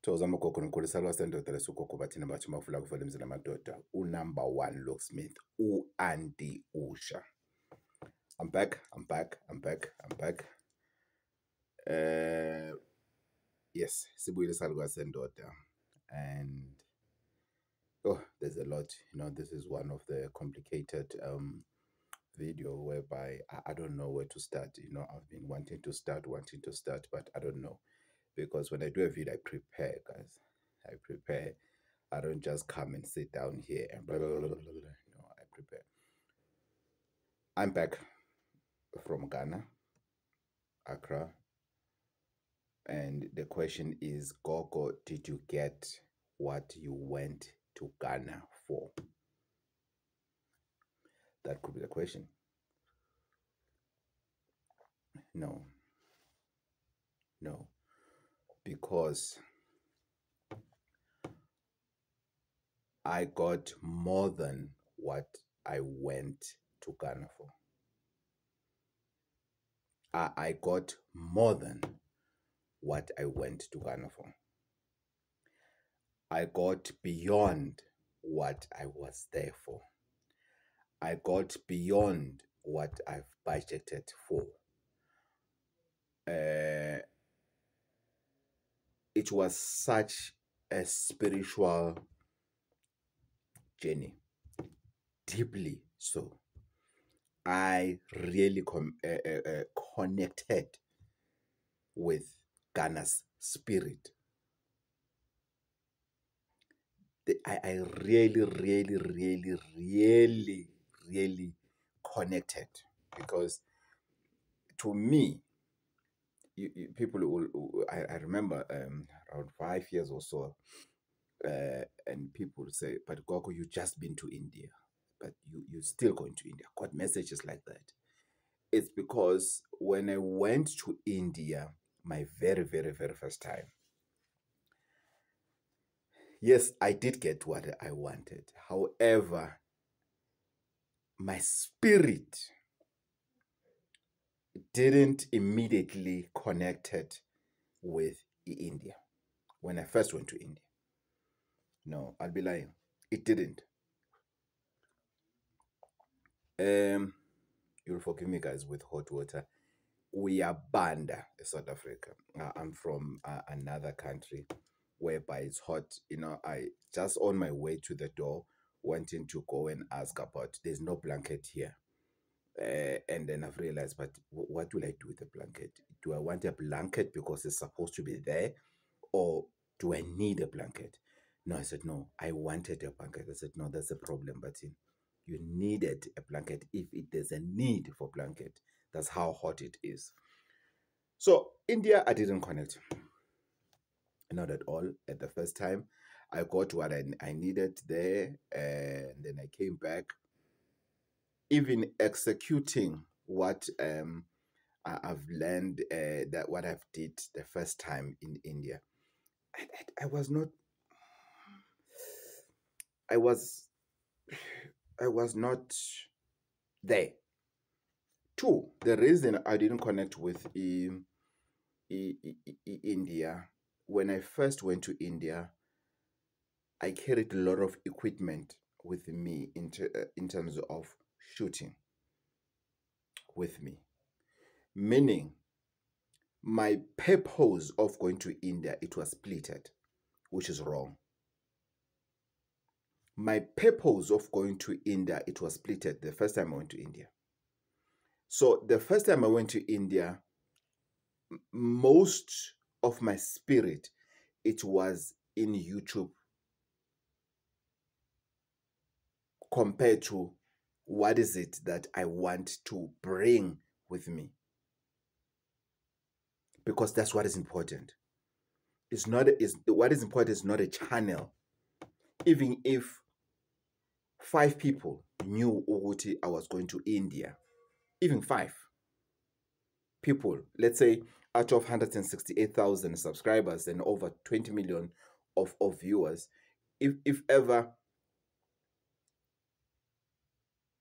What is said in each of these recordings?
Thoza amagogo nomkhulusa lwasendoda lesugogo bathina bathi mafula kuvela emzini amadoda unumber 1 locksmith u-Auntie Usha. I'm back. Yes, sibuyile saluka sendoda, and there's a lot. This is one of the complicated video whereby I don't know where to start. I've been wanting to start, but I don't know, because when I do a video, I prepare, guys. I prepare. I don't just come and sit down here and blah, blah, blah, blah, blah. No, I prepare. I'm back from Ghana, Accra. And the question is, Gogo, did you get what you went to Ghana for? That could be the question. No, because I got more than what I went to Ghana for. I got more than what I went to Ghana for. I got beyond what I was there for. I got beyond what I've budgeted for. It was such a spiritual journey, deeply so. I really connected with Ghana's spirit. I really connected, because to me, people will, I remember around 5 years or so, and people say, but Gogo, you just been to India, but you're still going to India. Got messages like that. It's because when I went to India, my very first time, yes, I did get what I wanted. However, my spirit didn't immediately connected with India when I first went to India. No, I'll be lying. It didn't. You'll forgive me, guys, with hot water. We are Banda, South Africa. I'm from another country whereby it's hot. I just on my way to the door, wanting to go and ask about, there's no blanket here. And then I've realized, but what will I do with the blanket? Do I want a blanket because it's supposed to be there? Or do I need a blanket? No, I said, no, I wanted a blanket. I said, no, that's a problem, but you needed a blanket if there's a need for blanket. That's how hot it is. So India, I didn't connect. Not at all. At the first time, I got what I needed there, and then I came back. Even executing what I've learned, that what I've did the first time in India, I was not there. Two, the reason I didn't connect with India, when I first went to India, I carried a lot of equipment with me in terms of shooting with me. Meaning, my purpose of going to India, it was splitted, which is wrong. My purpose of going to India, it was splitted the first time I went to India. So the first time I went to India, most of my spirit, it was in YouTube compared to what is it that I want to bring with me. Because that's what is important. What is important is not a channel. Even if 5 people knew Uguti I was going to India, even 5 people, let's say out of 168,000 subscribers and over 20 million of viewers, if ever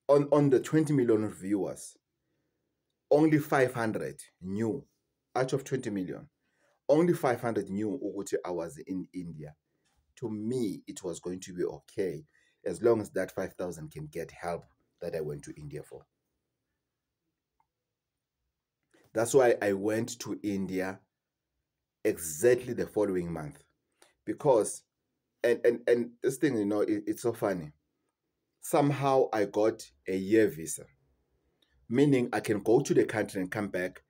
on the 20 million of viewers, only 500 knew out of 20 million. only 500 knew ukuthi I was in India. To me, it was going to be okay as long as that 5,000 can get help that I went to India for. That's why I went to India exactly the following month. Because, and this thing, it's so funny. Somehow I got a year visa, meaning I can go to the country and come back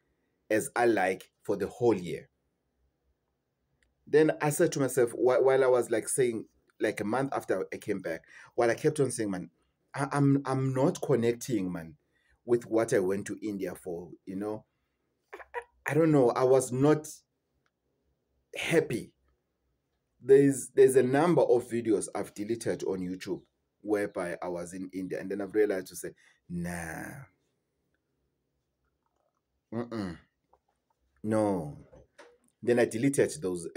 as I like for the whole year. Then I said to myself, while I was like saying, like a month after I came back, while I kept on saying, man, I'm not connecting, man, with what I went to India for. I don't know. I was not happy. There's a number of videos I've deleted on YouTube whereby I was in India, and then I've realized to say, nah, no. Then I deleted those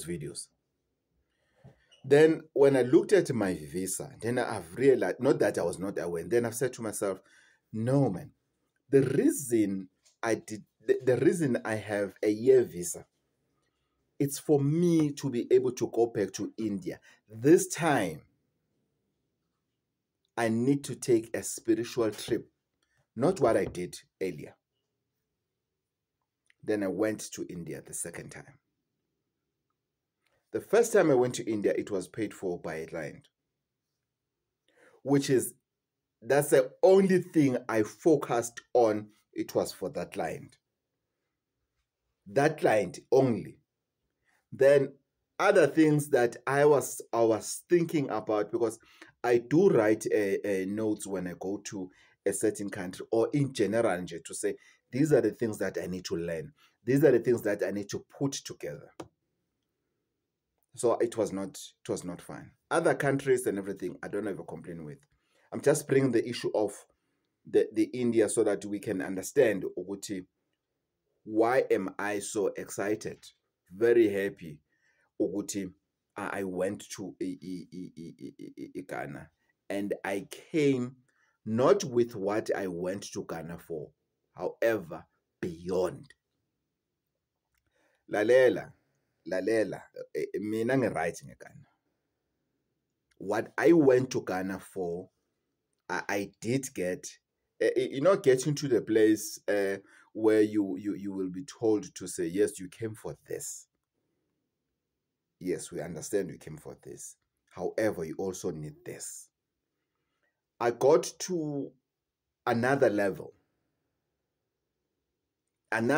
videos. Then when I looked at my visa, then I've realized, not that I was not aware, then I've said to myself, no, man, the reason the reason I have a year visa, it's for me to be able to go back to India. This time, I need to take a spiritual trip, not what I did earlier. Then I went to India the second time. The first time I went to India, it was paid for by a client, that's the only thing I focused on. It was for that client only. Then other things that I was thinking about, because I do write notes when I go to a certain country or in general, to say these are the things that I need to learn. These are the things that I need to put together. So it was not fine. Other countries and everything, I don't have a complaint with. I'm just bringing the issue of the India so that we can understand ukuthi, why am I so excited, very happy ukuthi I went to Ghana, and I came not with what I went to Ghana for, however, beyond. Lalela, mina ngi-right ngeGhana. What I went to Ghana for, I did get, getting to the place where you will be told to say, yes, you came for this. Yes, we understand you came for this. However, you also need this. I got to another level. And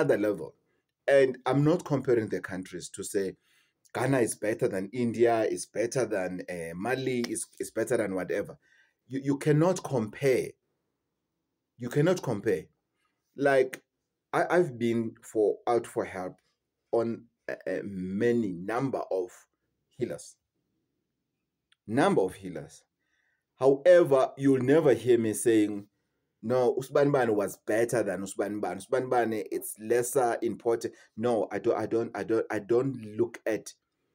I'm not comparing the countries to say Ghana is better than India, is better than Mali, is better than whatever. You cannot compare. You cannot compare. Like, I've been out for help on a many number of healers. However, you'll never hear me saying, no, Usbanibane was better than Usbanibane. Usbanibane, it's lesser important. No, I don't look at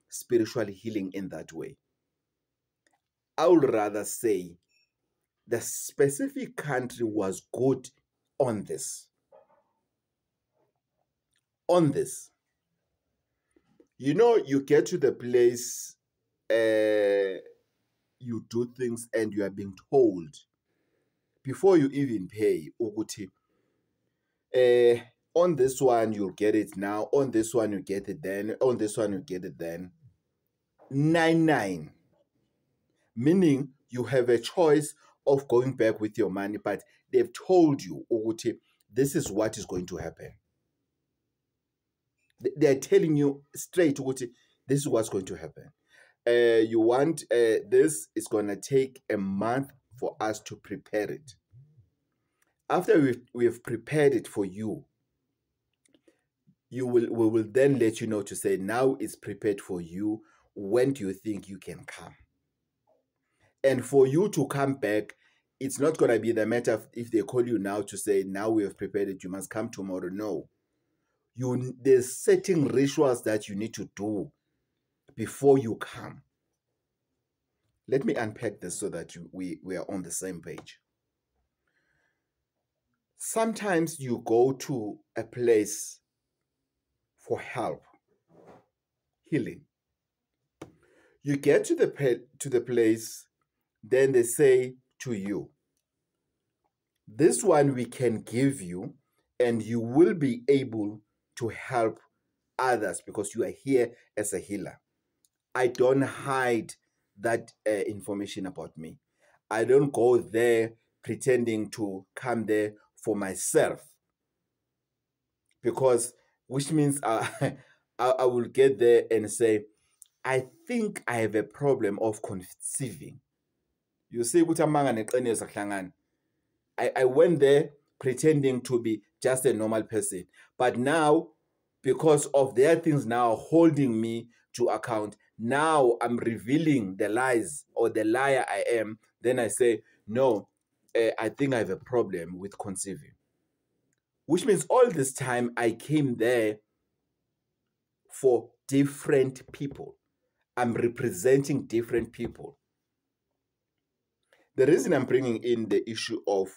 spiritual healing in that way. I would rather say the specific country was good on this. You get to the place, you do things and you are being told before you even pay, ukuthi, on this one you'll get it now, on this one you get it then, on this one you get it then. 9-9. Meaning you have a choice of going back with your money, but they've told you, ukuthi, this is what is going to happen. They're telling you straight, ukuthi, this is what's going to happen. You want this, is going to take a month for us to prepare it. After we've prepared it for you, we will then let you know to say, now it's prepared for you. When do you think you can come? And for you to come back, it's not going to be the matter of if they call you now to say, now we have prepared it, you must come tomorrow. No. There's certain rituals that you need to do before you come. Let me unpack this so that we are on the same page. Sometimes you go to a place for help, healing. You get to the place, then they say to you, this one we can give you, and you will be able to help others because you are here as a healer. I don't hide that information about me. I don't go there pretending to come there for myself, because which means I will get there and say, I think I have a problem of conceiving. You see, I went there pretending to be just a normal person. But now, because of their things now holding me to account, now I'm revealing the lies or the liar I am. Then I say, no, I think I have a problem with conceiving. Which means all this time I came there for different people. I'm representing different people. The reason I'm bringing in the issue of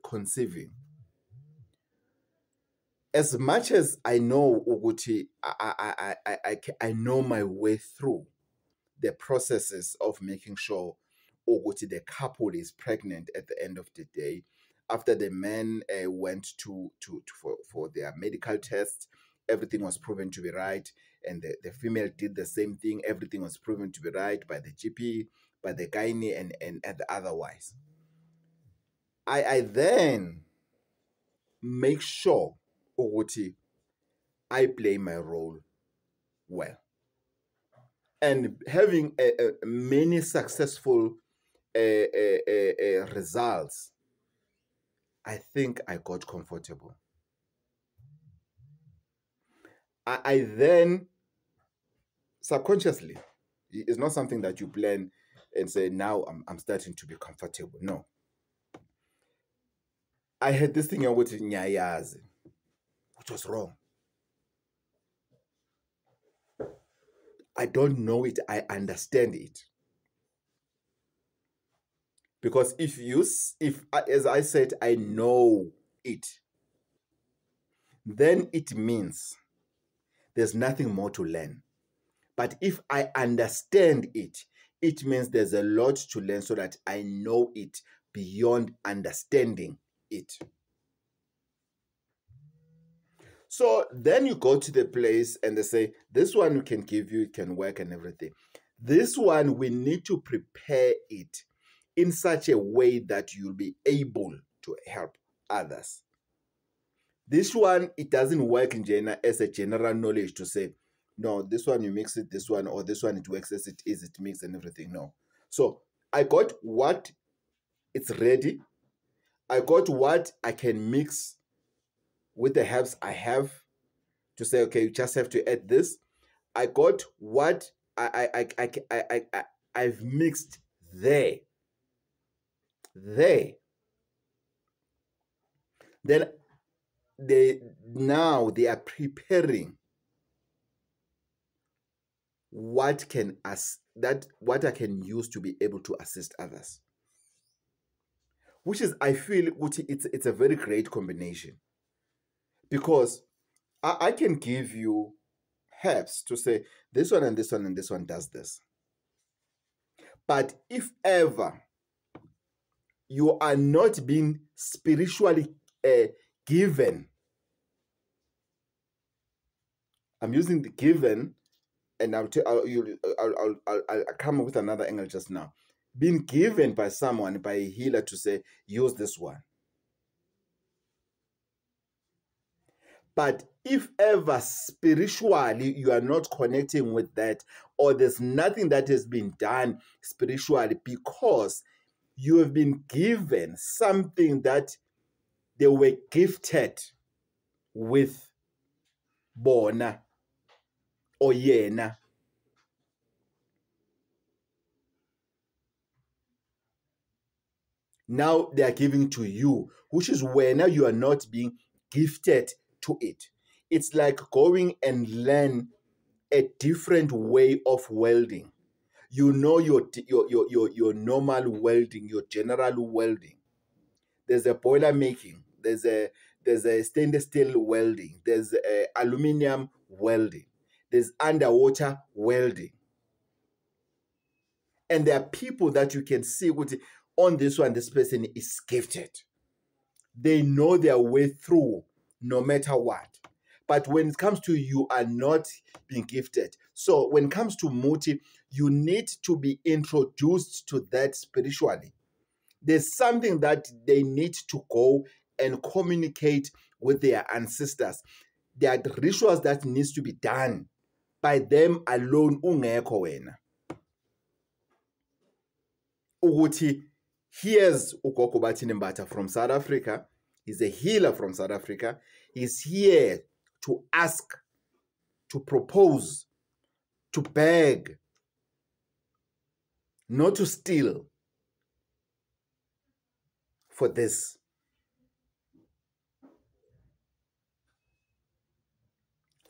conceiving, as much as I know Uguti, I know my way through the processes of making sure Uguti, the couple is pregnant at the end of the day. After the man went for their medical test, everything was proven to be right, and the female did the same thing. Everything was proven to be right by the GP, by the gynae, and otherwise. I then make sure Uguti, I play my role well. And having many successful results, I think I got comfortable. I then subconsciously, it's not something that you plan and say, now I'm starting to be comfortable. No. I had this thing with Nyayazi, which was wrong. I don't know it, I understand it. Because if as I said, I know it, then it means there's nothing more to learn. But if I understand it, it means there's a lot to learn so that I know it beyond understanding it. So then you go to the place and they say, this one we can give you, it can work and everything. This one, we need to prepare it in such a way that you'll be able to help others. This one, it doesn't work in as a general knowledge to say, no, this one you mix it, this one, or this one it works as it is, it mixes and everything. No. So I got what it's ready. I got what I can mix with the herbs I have to say, okay, you just have to add this. I got what I've mixed there. Then now they are preparing what I can use to be able to assist others. Which is, I feel it's a very great combination. Because I can give you herbs to say this one and this one and this one does this. But if ever you are not being spiritually given, I'm using the given, and I'll come up with another angle just now. Being given by someone, by a healer, to say, use this one. But if ever spiritually you are not connecting with that, or there's nothing that has been done spiritually because you have been given something that they were gifted with, bona or yena, now they are giving to you, which is where now you are not being gifted to it. It's like going and learn a different way of welding. You know your normal welding, your general welding. there's a boiler making, there's a stainless steel welding, there's a aluminum welding, there's underwater welding. And there are people that you can see on this one, this person is gifted. They know their way through no matter what. But when it comes to you are not being gifted. So when it comes to Muti, you need to be introduced to that spiritually. There's something that they need to go and communicate with their ancestors. There are rituals that needs to be done by them alone. Ungekho wena. Ukuthi here's ugogo Bathini Mbatha from South Africa. He's a healer from South Africa. He's here to ask, to propose, to beg, not to steal for this.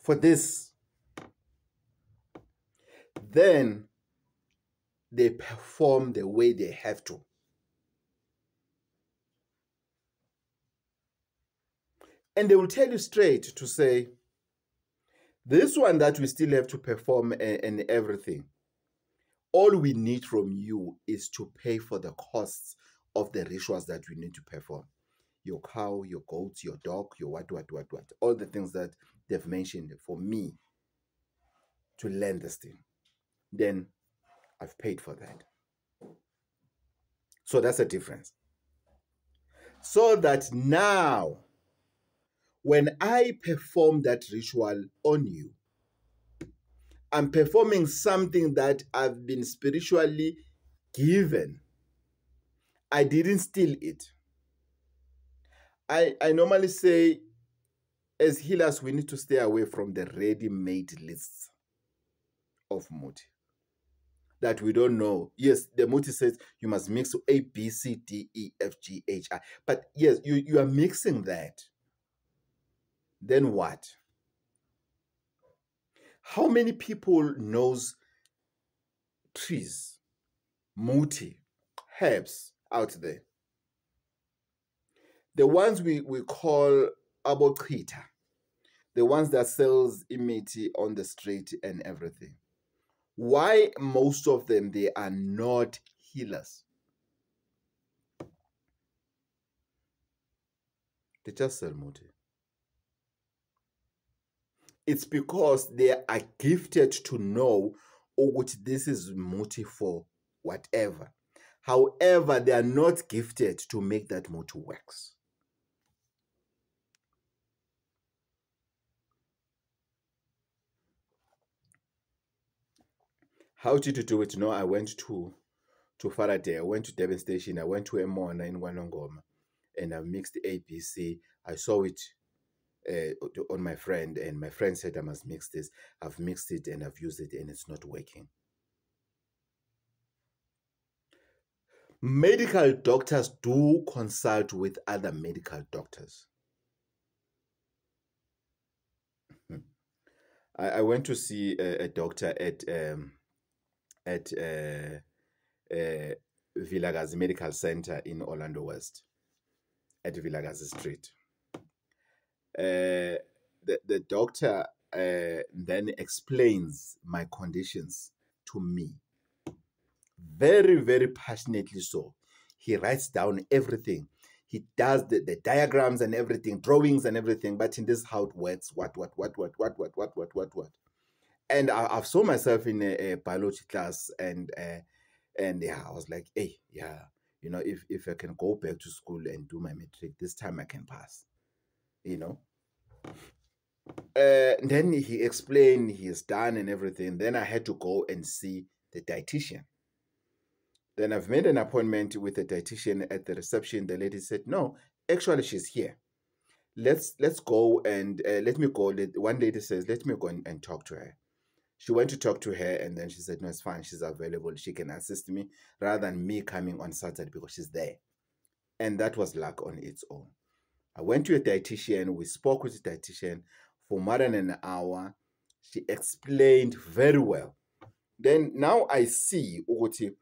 For this. Then they perform the way they have to. And they will tell you straight to say, this one that we still have to perform and everything, all we need from you is to pay for the costs of the rituals that we need to perform. Your cow, your goats, your dog, your what. All the things that they've mentioned for me to learn this thing. Then I've paid for that. So that's a difference. So that now, when I perform that ritual on you, I'm performing something that I've been spiritually given. I didn't steal it. I normally say, as healers, we need to stay away from the ready-made lists of Muti that we don't know. Yes, the Muti says you must mix A, B, C, D, E, F, G, H, I. But yes, you are mixing that. Then what? How many people knows trees, Muti, herbs out there? The ones we call abochita, the ones that sells imiti on the street and everything. Why most of them, they are not healers? They just sell Muti. It's because they are gifted to know, oh, which this is Muti for whatever. However, they are not gifted to make that Muti works. How did you do it? No, I went to Faraday, I went to Devon Station, I went to Emona in Wanongoma, and I mixed ABC. I saw it on my friend, and my friend said I must mix this. I've mixed it and I've used it, and it's not working. Medical doctors do consult with other medical doctors. I went to see a doctor at Vilakazi Medical Center in Orlando West, at Vilakazi Street. The doctor then explains my conditions to me. Very, very passionately so. He writes down everything. He does the diagrams and everything, drawings and everything, but in this how it works, what. And I saw myself in a biology class, and yeah, I was like, hey, yeah, you know, if I can go back to school and do my matric, this time I can pass, you know. Then he explained he's done and everything. Then I had to go and see the dietitian. Then I've made an appointment with the dietitian at the reception. The lady said, no, actually she's here. Let's go and let me go. One lady says, let me go and talk to her. She went to talk to her, and then she said, no, it's fine. She's available. She can assist me rather than me coming on Saturday because she's there. And that was luck on its own. I went to a dietitian. We spoke with the dietitian for more than an hour. She explained very well. Then now I see, Uguti,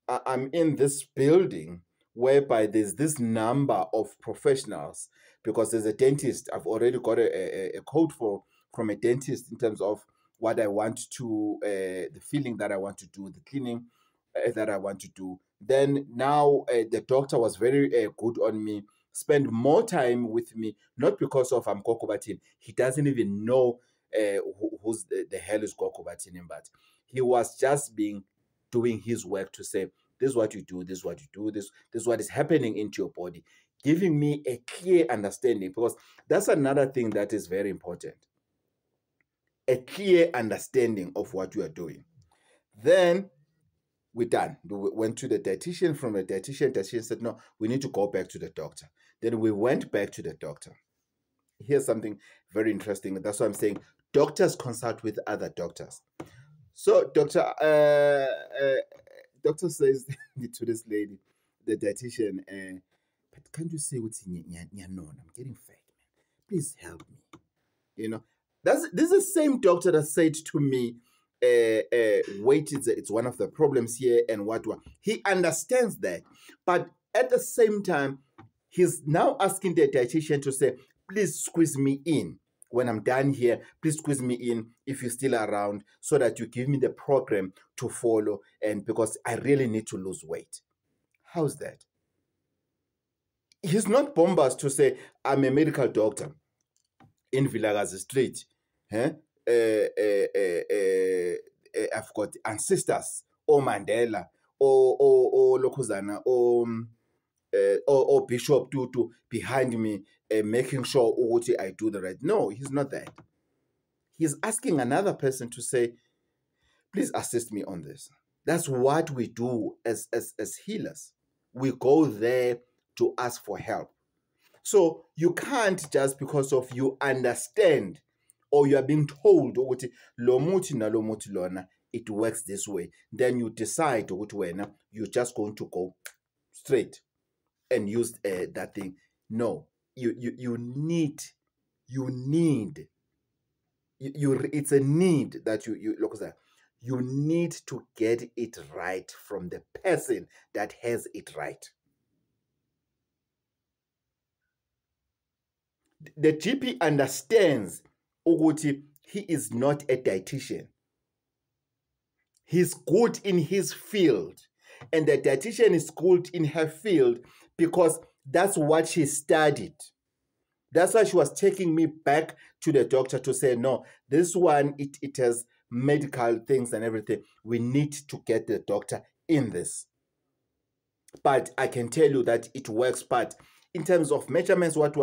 I'm in this building whereby there's this number of professionals, because there's a dentist. I've already got a code from a dentist in terms of what I want to, the filling that I want to do, the cleaning that I want to do. Then now the doctor was very good on me, spend more time with me, not because of I'm Gokobatin. He doesn't even know who's the hell is Gokobatin, but he was just doing his work to say, this is what you do, this is what you do, this is what is happening into your body, giving me a clear understanding, because that's another thing that is very important. A clear understanding of what you are doing. Then we're done. We went to the dietitian. From the dietitian said, no, we need to go back to the doctor. Then we went back to the doctor. Here's something very interesting. That's why I'm saying doctors consult with other doctors. So doctor says to this lady, the dietitian, but can't you say what's in I'm getting fat, man. Please help me. You know, this is the same doctor that said to me, weight it's one of the problems here, and what he understands that, but at the same time, he's now asking the dietitian to say, please squeeze me in when I'm done here. Please squeeze me in if you're still around, so that you give me the program to follow, and because I really need to lose weight. How's that? He's not bombast to say, I'm a medical doctor in Vilakazi Street. I've got ancestors, or Mandela, or Lokuzana, or Bishop Tutu behind me, making sure I do the right. No, he's not that. He's asking another person to say, please assist me on this. That's what we do as healers. We go there to ask for help. So you can't, just because of you understand or you are being told lo muthi na lo muthi lona, it works this way, then you decide when you're just going to go straight and use that thing. No, you need it's a need that you look at that. You need to get it right from the person that has it right. The GP understands ukuthi he is not a dietitian. He's good in his field, and the dietitian is good in her field because that's what she studied. That's why she was taking me back to the doctor to say, no, this one, it has medical things and everything. We need to get the doctor in this. But I can tell you that it works. But in terms of measurements, what,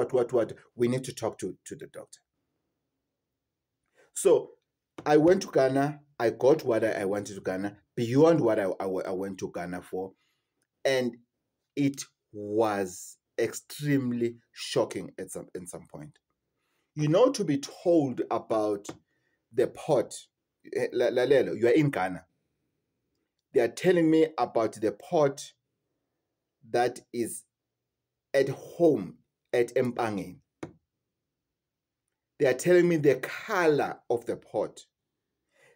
we need to talk to the doctor. So I went to Ghana. I got what I wanted to Ghana, beyond what I went to Ghana for. And it was extremely shocking at some point. You know, to be told about the pot, Lalelo, you are in Ghana. They are telling me about the pot that is at home at Mpangeni. They are telling me the color of the pot.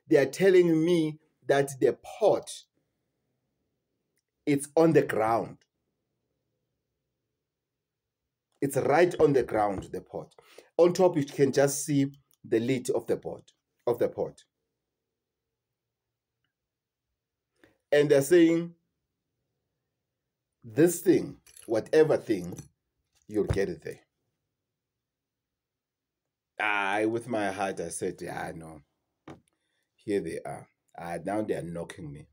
They are telling me that the pot, it's on the ground. It's right on the ground, the pot. On top, you can just see the lid of the pot. And they're saying, this thing, whatever thing, you'll get it there. With my heart, I said, yeah, no. Here they are. Now they are knocking me.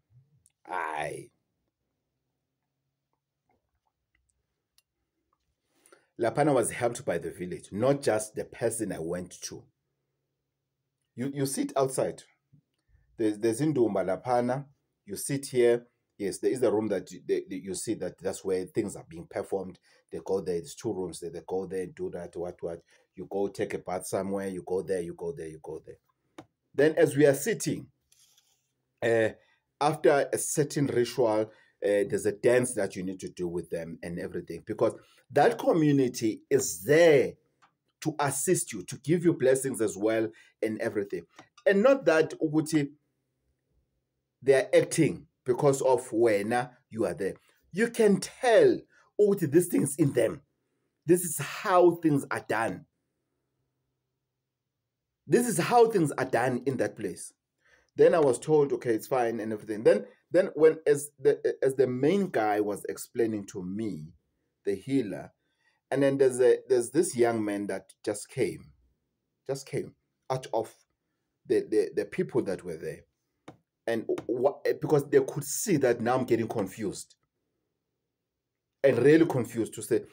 Lapana was helped by the village, not just the person I went to. You sit outside. There's Indumba Lapana. You sit here. Yes, there is a room that you see that's where things are being performed. They go there. It's 2 rooms. They go there and do that. What? You go take a bath somewhere. You go there. You go there. You go there. Then, as we are sitting, after a certain ritual, there's a dance that you need to do with them and everything, because that community is there to assist you, to give you blessings as well and everything. And not that they are acting because of when you are there. You can tell oh, these things in them. This is how things are done. This is how things are done in that place. Then I was told, okay, it's fine and everything. Then when as the main guy was explaining to me, the healer, and then there's this young man that just came out of the people that were there, and because they could see that now I'm getting confused and really confused to say,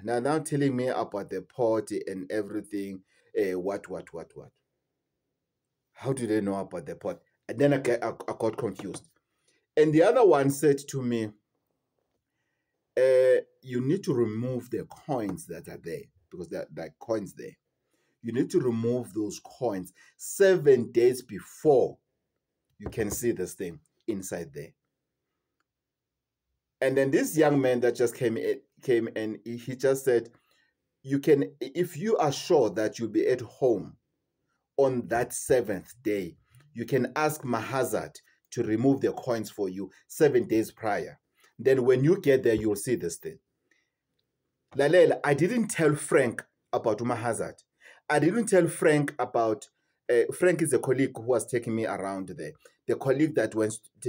now telling me about the party and everything, what. How do they know about the pot? And then I got confused. And the other one said to me, you need to remove the coins that are there, because there are coins there. You need to remove those coins 7 days before you can see this thing inside there. And then this young man that just came and he just said, you can, if you are sure that you'll be at home on that 7th day, you can ask Mahazard to remove the coins for you 7 days prior. Then when you get there, you'll see this thing. Lalela, I didn't tell Frank about Mahazard. I didn't tell Frank about, Frank is a colleague who was taking me around there. The colleague that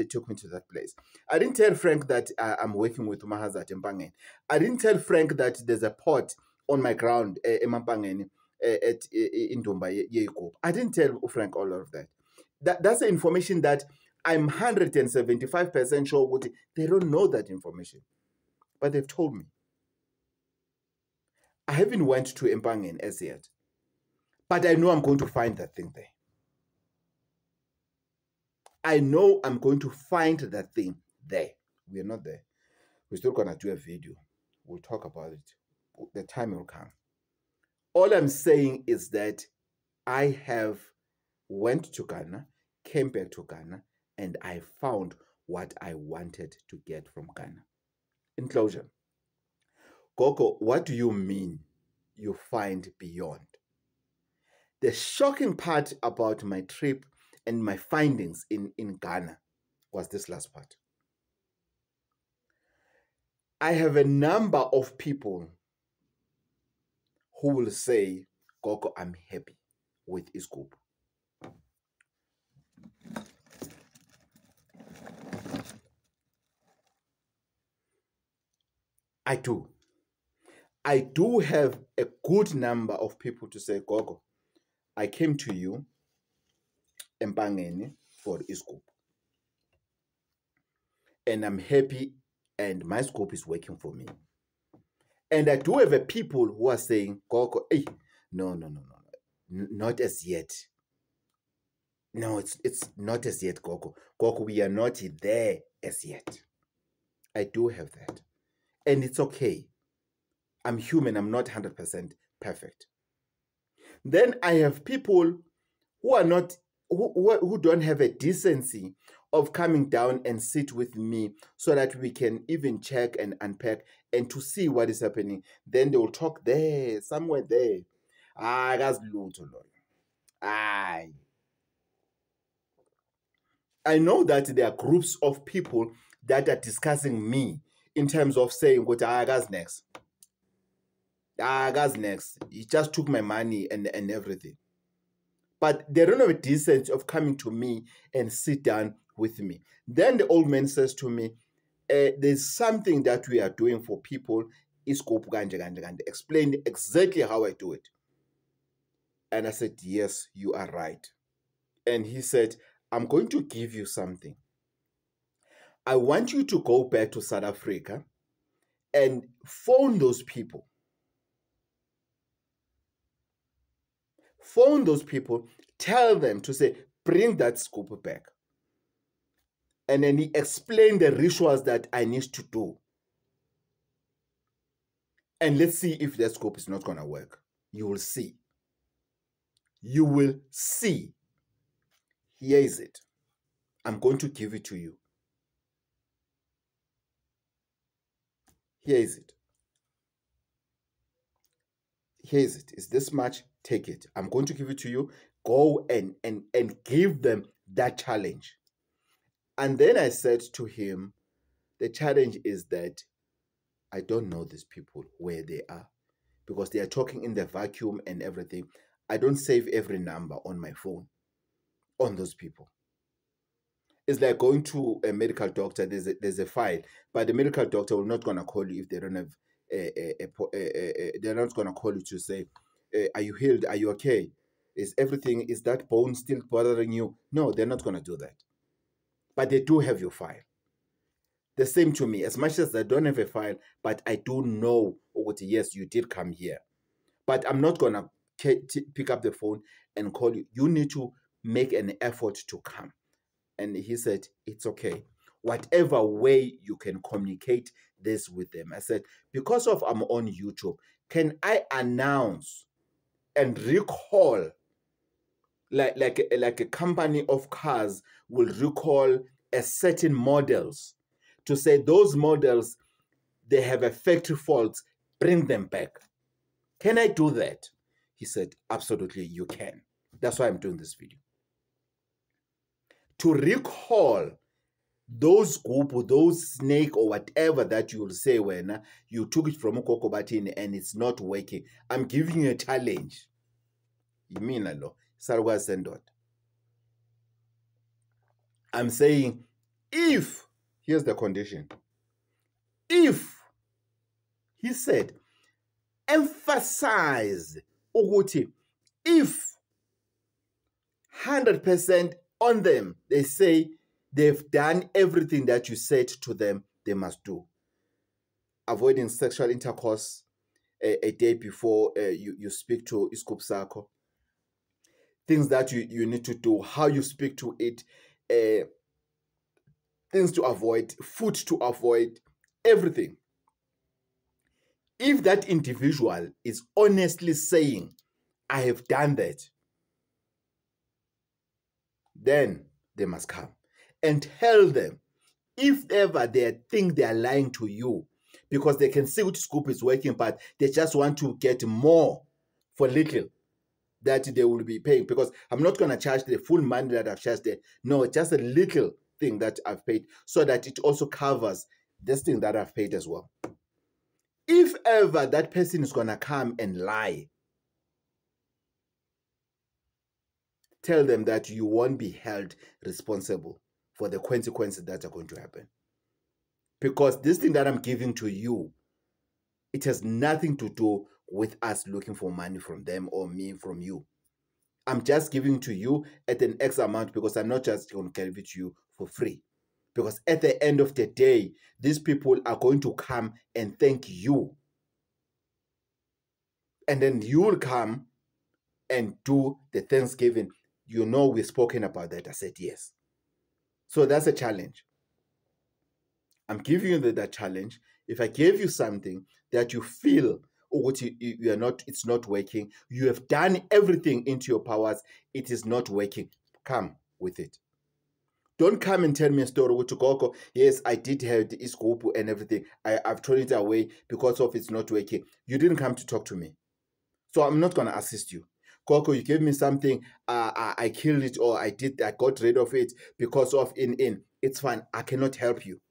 took me to that place. I didn't tell Frank that I'm working with Mahazard in Mpangen. I didn't tell Frank that there's a pot on my ground in Mpangen in Dumba. I didn't tell Frank all of that. That's the information that I'm 175% sure they don't know that information. But they've told me. I haven't went to Mpangen as yet. But I know I'm going to find that thing there. I know I'm going to find that thing there. We are not there. We're still going to do a video. We'll talk about it. The time will come. All I'm saying is that I have went to Ghana, came back to Ghana, and I found what I wanted to get from Ghana. In closure, Gogo, what do you mean you find beyond? The shocking part about my trip and my findings in Ghana was this last part. I have a number of people who will say, Gogo, I'm happy with iScoop. I do. I do have a good number of people to say, Gogo, I came to you, Mpangeni, for iScoop. And I'm happy, and my scope is working for me. And I do have a people who are saying, Gogo, hey, no, not as yet. No, it's not as yet, Gogo. Gogo, we are not there as yet. I do have that. And it's okay. I'm human. I'm not 100% perfect. Then I have people who are not, who don't have a decency of coming down and sit with me so that we can even check and unpack and to see what is happening. Then they will talk there, somewhere there. That's lutho. I know that there are groups of people that are discussing me in terms of saying, what that's next. That's next. He just took my money and everything. But they don't have a decency of coming to me and sit down with me. Then the old man says to me, there's something that we are doing for people. Explain exactly how I do it. And I said, yes, you are right. And he said, I'm going to give you something. I want you to go back to South Africa and phone those people. Phone those people, tell them to say, bring that scoop back. And then he explained the rituals that I need to do. And let's see if that scope is not going to work. You will see. You will see. Here is it. I'm going to give it to you. Here is it. Here is it. It's this much. Take it. I'm going to give it to you. Go and give them that challenge. And then I said to him, the challenge is that I don't know these people where they are because they are talking in the vacuum and everything. I don't save every number on my phone on those people. It's like going to a medical doctor. There's a file, but the medical doctor will not gonna call you if they don't have they're not gonna call you to say, "Are you healed? Are you okay? Is everything? Is that bone still bothering you?" No, they're not gonna do that. But they do have your file. The same to me. As much as I don't have a file, but I do know, yes, you did come here. But I'm not gonna pick up the phone and call you. You need to make an effort to come. And he said, it's okay. Whatever way you can communicate this with them. I said, because of I'm on YouTube, can I announce and recall like a company of cars will recall a certain models to say those models, they have a factory faults, bring them back. Can I do that? He said, absolutely, you can. That's why I'm doing this video. To recall those group, those snake or whatever that you'll say when you took it from Ukoko Batini and it's not working. I'm giving you a challenge. You mean hello? Sarwa Sendot. I'm saying if, here's the condition. If, he said, emphasize Uguti, if 100% on them, they say they've done everything that you said to them they must do. Avoiding sexual intercourse a day before you speak to Iskop Sako. Things that you need to do, how you speak to it, things to avoid, food to avoid, everything. If that individual is honestly saying, I have done that, then they must come and tell them if ever they think they are lying to you because they can see which scoop is working, but they just want to get more for little that they will be paying, because I'm not going to charge the full money that I've charged there. No, just a little thing that I've paid so that it also covers this thing that I've paid as well. If ever that person is going to come and lie, tell them that you won't be held responsible for the consequences that are going to happen. Because this thing that I'm giving to you, it has nothing to do with us looking for money from them or me from you. I'm just giving to you at an X amount because I'm not just going to give it to you for free. Because at the end of the day, these people are going to come and thank you. And then you will come and do the Thanksgiving. You know, we've spoken about that. I said yes. So that's a challenge. I'm giving you that challenge. If I gave you something that you feel you are not, it's not working, you have done everything into your powers, it is not working, come with it. Don't come and tell me a story with Koko. Yes, I did have the Iskopu and everything. I've thrown it away because of it's not working. You didn't come to talk to me. So I'm not going to assist you. Koko, you gave me something, I killed it, or I got rid of it because of it's fine. I cannot help you.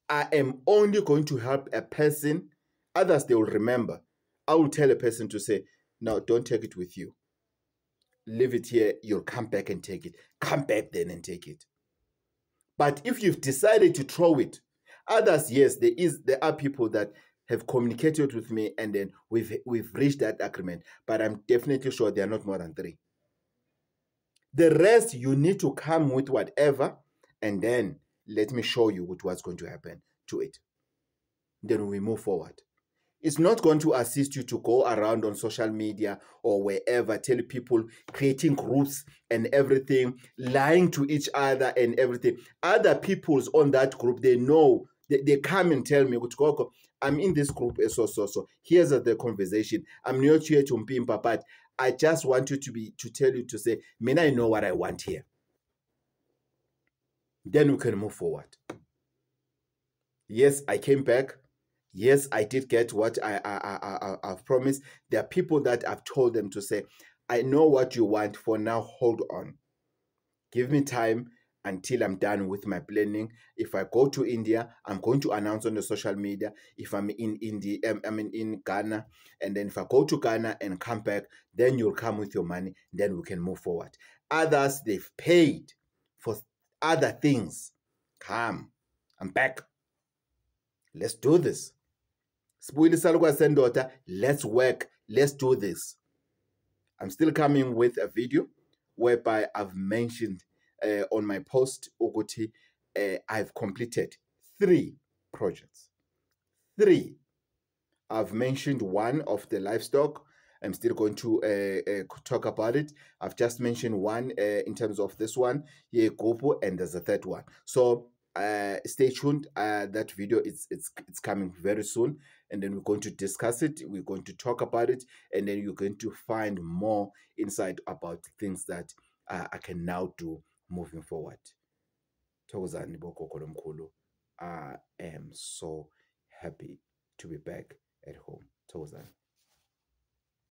I am only going to help a person. Others, they will remember. I will tell a person to say, no, don't take it with you. Leave it here. You'll come back and take it. Come back then and take it. But if you've decided to throw it, others, yes, there are people that have communicated with me and then we've reached that agreement. But I'm definitely sure there are not more than 3. The rest, you need to come with whatever, and then let me show you what's going to happen to it. Then we move forward. It's not going to assist you to go around on social media or wherever, tell people, creating groups and everything, lying to each other and everything. Other people's on that group, they know, they come and tell me, I'm in this group, so. Here's the conversation. I'm not here to mpimpa, but I just want you to tell you to say, man, I know what I want here. Then we can move forward. Yes, I came back. Yes, I did get what I've promised. There are people that I've told them to say, I know what you want. For now, hold on. Give me time. until I'm done with my planning. If I go to India, I'm going to announce on the social media. If I'm in India, in Ghana, and then if I go to Ghana and come back, then you'll come with your money. Then we can move forward. Others, they've paid for other things. Come, I'm back. Let's do this. Let's work. Let's do this. I'm still coming with a video whereby I've mentioned on my post, Oguti, I've completed 3 projects. 3. I've mentioned one of the livestock. I'm still going to talk about it. I've just mentioned one in terms of this one, here, Gopo, and there's a 3rd one. So stay tuned. That video it's coming very soon, and then we're going to discuss it. We're going to talk about it, and then you're going to find more insight about things that I can now do moving forward. Thokozani bogogo lomkhulu. I am so happy to be back at home. Thokozani.